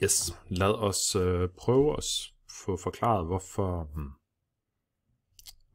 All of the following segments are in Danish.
Yes, lad os prøve at få forklaret,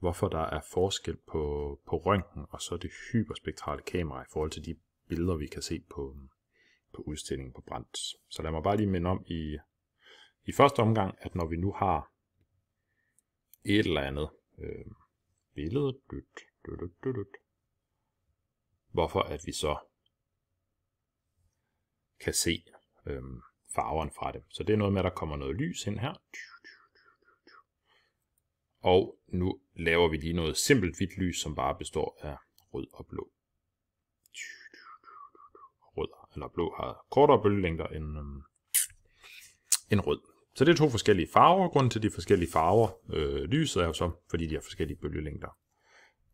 hvorfor der er forskel på røntgen og så det hyperspektrale kamera i forhold til de billeder, vi kan se på udstillingen på Brandt. Så lad mig bare lige minde om i første omgang, at når vi nu har et eller andet billede, hvorfor at vi så kan se farverne fra det. Så det er noget med, at der kommer noget lys ind her. Og nu laver vi lige noget simpelt hvidt lys, som bare består af rød og blå. Rød eller blå har kortere bølgelængder end rød. Så det er to forskellige farver. Grunden til de forskellige farver, lyset er jo så, fordi de har forskellige bølgelængder.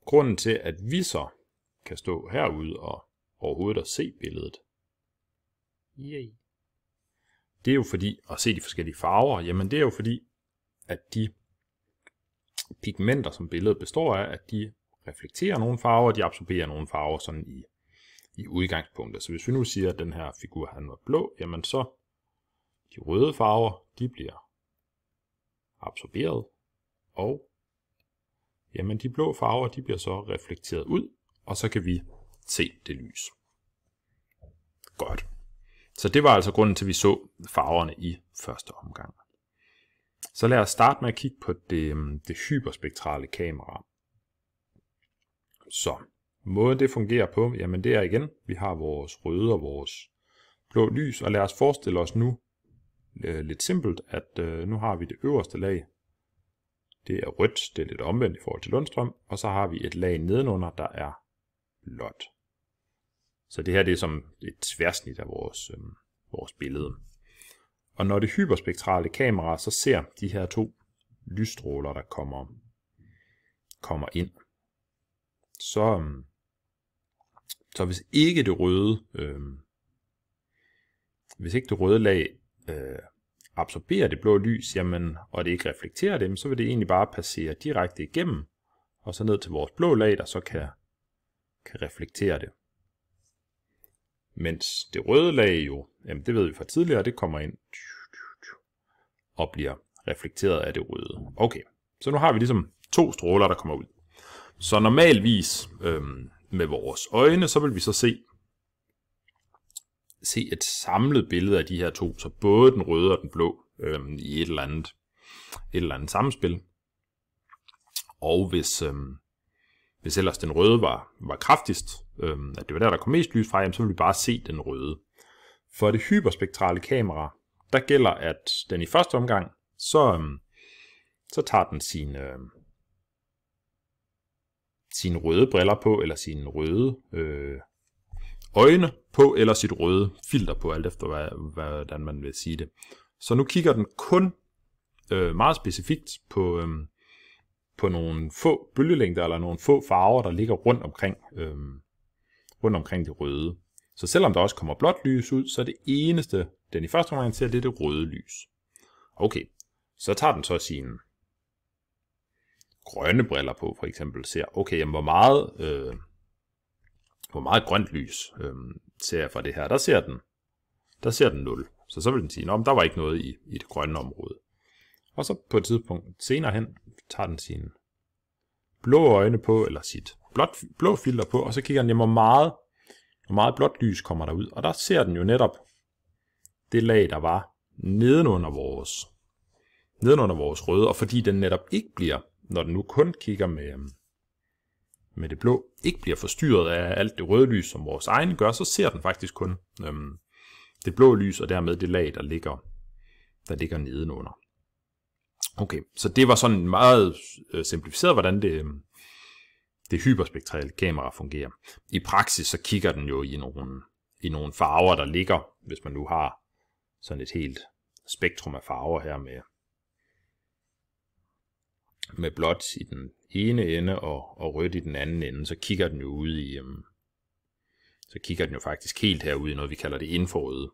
Grunden til, at vi så kan stå herude og overhovedet at se billedet, det er jo fordi, at se de forskellige farver, jamen det er jo fordi, at de pigmenter, som billedet består af, at de reflekterer nogle farver, og de absorberer nogle farver sådan i udgangspunktet. Så hvis vi nu siger, at den her figur han var blå, jamen så de røde farver, de bliver absorberet, og jamen de blå farver, de bliver så reflekteret ud, og så kan vi se det lys. Godt. Så det var altså grunden til, at vi så farverne i første omgang. Så lad os starte med at kigge på det hyperspektrale kamera. Så måden det fungerer på, jamen det er igen, vi har vores røde og vores blå lys, og lad os forestille os nu lidt simpelt, at nu har vi det øverste lag. Det er rødt, det er lidt omvendt i forhold til Lundstrøm, og så har vi et lag nedenunder, der er blåt. Så det her det er som et tværsnit af vores billede. Og når det hyperspektrale kamera så ser de her to lysstråler, der kommer ind, så hvis ikke det røde lag absorberer det blå lys, jamen, og det ikke reflekterer dem, så vil det egentlig bare passere direkte igennem, og så ned til vores blå lag, der så kan reflektere det. Mens det røde lag jo, jamen det ved vi fra tidligere, det kommer ind og bliver reflekteret af det røde. Okay, så nu har vi ligesom to stråler, der kommer ud. Så normalvis med vores øjne, så vil vi så se et samlet billede af de her to, så både den røde og den blå i et eller andet samspil. Og hvis ellers den røde var kraftigst, at det var der kom mest lys fra, jamen, så vil vi bare se den røde. For det hyperspektrale kamera, der gælder, at den i første omgang, så tager den sine røde briller på, eller sine røde øjne på, eller sit røde filter på, alt efter hvordan man vil sige det. Så nu kigger den kun meget specifikt på nogle få bølgelængder, eller nogle få farver, der ligger rundt omkring det røde. Så selvom der også kommer blåt lys ud, så er det eneste, den i første omgang ser, det er det røde lys. Okay, så tager den så sine grønne briller på, for eksempel, ser, okay, jamen, hvor meget grønt lys ser jeg fra det her. Der ser den 0. Så vil den sige, at der var ikke noget i det grønne område. Og så på et tidspunkt senere hen, tager den sine blå øjne på, eller sit blå filter på, og så kigger den, jamen, hvor meget blåt lys kommer der ud. Og der ser den jo netop det lag, der var nedenunder vores røde, og fordi den netop ikke bliver, når den nu kun kigger med det blå, ikke bliver forstyrret af alt det røde lys, som vores egne gør, så ser den faktisk kun det blå lys, og dermed det lag, der ligger nedenunder. Okay, så det var sådan meget simplificeret, hvordan det hyperspektrale kamera fungerer. I praksis så kigger den jo i nogle farver, der ligger, hvis man nu har sådan et helt spektrum af farver her med blåt i den ene ende og rødt i den anden ende, så kigger den jo faktisk helt herude i noget, vi kalder det infrarøde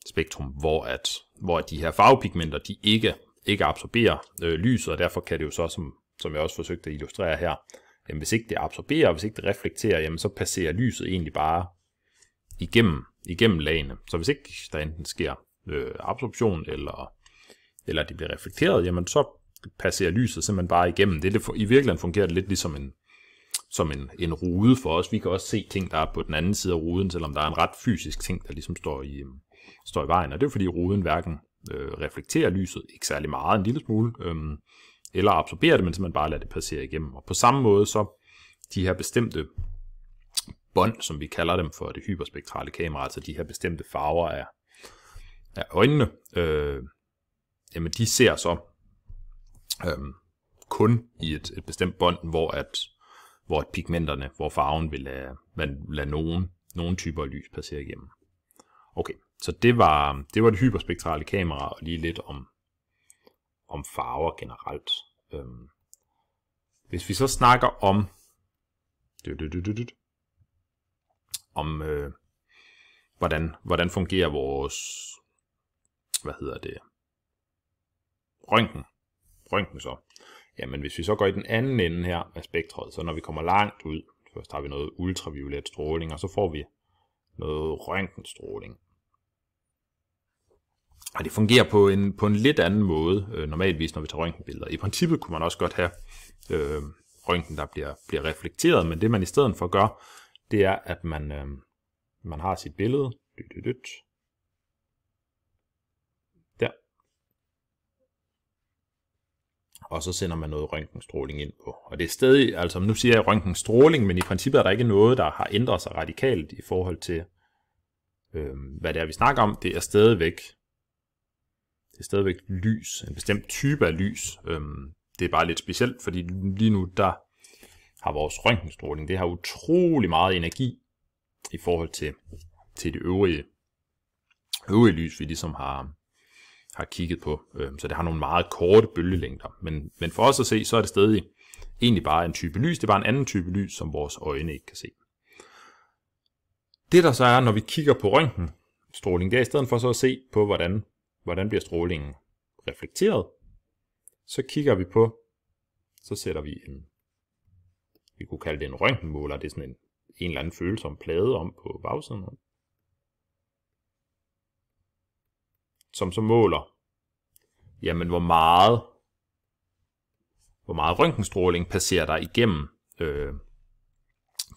spektrum, hvor de her farvepigmenter, de ikke absorberer lyset, og derfor kan det jo så, som jeg også forsøgte at illustrere her, jamen hvis ikke det absorberer, og hvis ikke det reflekterer, jamen så passerer lyset egentlig bare igennem lagene. Så hvis ikke der enten sker absorption, eller de bliver reflekteret, jamen så passerer lyset simpelthen bare igennem. I virkeligheden fungerer det lidt ligesom en rude for os. Vi kan også se ting, der er på den anden side af ruden, selvom der er en ret fysisk ting, der ligesom står i vejen. Og det er fordi ruden hverken reflekterer lyset, ikke særlig meget, en lille smule, eller absorberer det, men simpelthen bare lader det passere igennem. Og på samme måde så de her bestemte bånd, som vi kalder dem for det hyperspektrale kamera, altså de her bestemte farver af øjnene, jamen de ser så kun i et bestemt bånd, hvor pigmenterne, hvor farven vil lade nogle typer lys passere igennem. Okay, så det var det hyperspektrale kamera, og lige lidt om farver generelt. Hvis vi så snakker om hvordan fungerer vores røntgen så. Jamen hvis vi så går i den anden ende her af spektret, så når vi kommer langt ud, først har vi noget ultraviolet stråling, og så får vi noget røntgenstråling. Og det fungerer på en lidt anden måde, normalvis når vi tager røntgenbilleder. I princippet kunne man også godt have røntgen, der bliver reflekteret, men det man i stedet for gør, det er, at man har sit billede, der, og så sender man noget røntgenstråling ind på. Og det er stadig, altså nu siger jeg røntgenstråling, men i princippet er der ikke noget, der har ændret sig radikalt i forhold til, hvad det er, vi snakker om. Det er stadigvæk lys, en bestemt type af lys. Det er bare lidt specielt, fordi lige nu, der har vores røntgenstråling, det har utrolig meget energi i forhold til det øvrige lys, vi ligesom har kigget på. Så det har nogle meget korte bølgelængder. Men for os at se, så er det stadig egentlig bare en type lys. Det er bare en anden type lys, som vores øjne ikke kan se. Det der så er, når vi kigger på røntgenstråling, det er i stedet for så at se på, hvordan bliver strålingen reflekteret. Så kigger vi på, så sætter vi vi kunne kalde det en røntgenmåler. Det er sådan en eller anden følsom plade om på bagsiden, som så måler, jamen hvor meget røntgenstråling passerer der igennem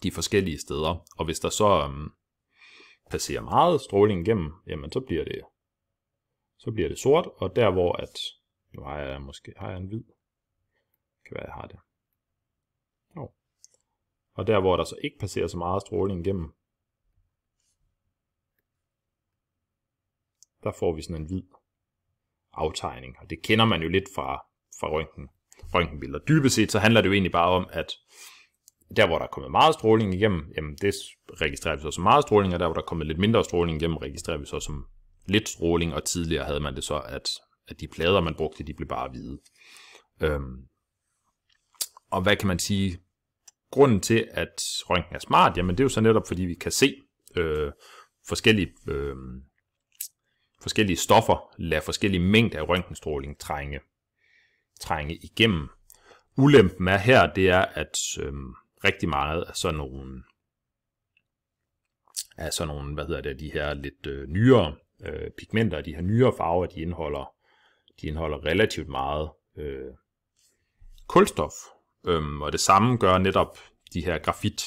de forskellige steder. Og hvis der så passerer meget stråling igennem, jamen så bliver det sort, og der hvor at nu har jeg en hvid. Kan være jeg har det. Jo. Og der hvor der så ikke passerer så meget stråling igennem, der får vi sådan en hvid aftegning. Og det kender man jo lidt fra røntgenbilleder. Dybest set så handler det jo egentlig bare om, at der hvor der er kommet meget stråling igennem, jamen det registrerer vi så som meget stråling, og der hvor der er kommet lidt mindre stråling igennem, registrerer vi så som lidt stråling, og tidligere havde man det så, at de plader man brugte, de blev bare hvide. Og hvad kan man sige? Grunden til, at røntgen er smart, jamen det er jo så netop, fordi vi kan se forskellige stoffer lade forskellige mængder af røntgenstråling trænge igennem. Ulempen er her, det er, at rigtig meget af sådan nogle de her lidt nyere pigmenter, de her nyere farver, de indeholder relativt meget kulstof. Og det samme gør netop de her grafit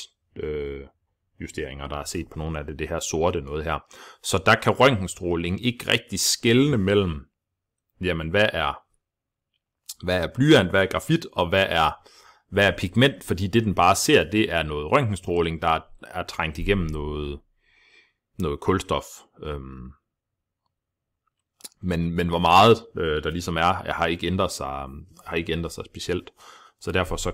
justeringer, der er set på nogle af det her sorte noget her. Så der kan røntgenstråling ikke rigtig skelne mellem, jamen hvad er blyant, hvad er grafit, og hvad er pigment, fordi det den bare ser, det er noget røntgenstråling, der er trængt igennem noget kulstof. Men hvor meget der ligesom har ikke ændret sig specielt. Så derfor så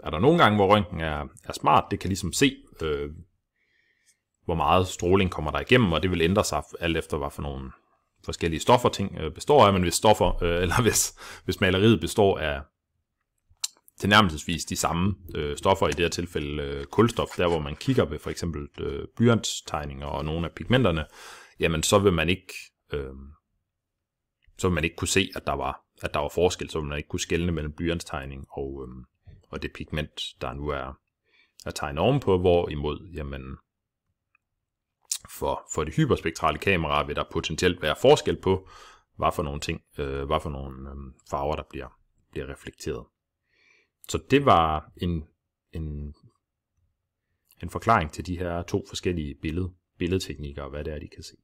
er der nogle gange, hvor røntgen er smart. Det kan ligesom se, hvor meget stråling kommer der igennem, og det vil ændre sig alt efter, hvad for nogle forskellige stoffer ting består af. Men hvis maleriet består af tilnærmelsesvis de samme stoffer, i det her tilfælde kulstof, der hvor man kigger ved for eksempel blyantstegninger og nogle af pigmenterne, jamen så vil man ikke kunne se, at der var forskel, så vil man ikke kunne skelne mellem blyantstegning og det pigment, der nu er tegnet ovenpå, hvorimod, jamen, For det hyperspektrale kamera vil der potentielt være forskel på, hvad for nogle ting, hvad for nogle farver, der bliver reflekteret. Så det var en forklaring til de her 2 forskellige billedteknikker, og hvad det er, de kan se.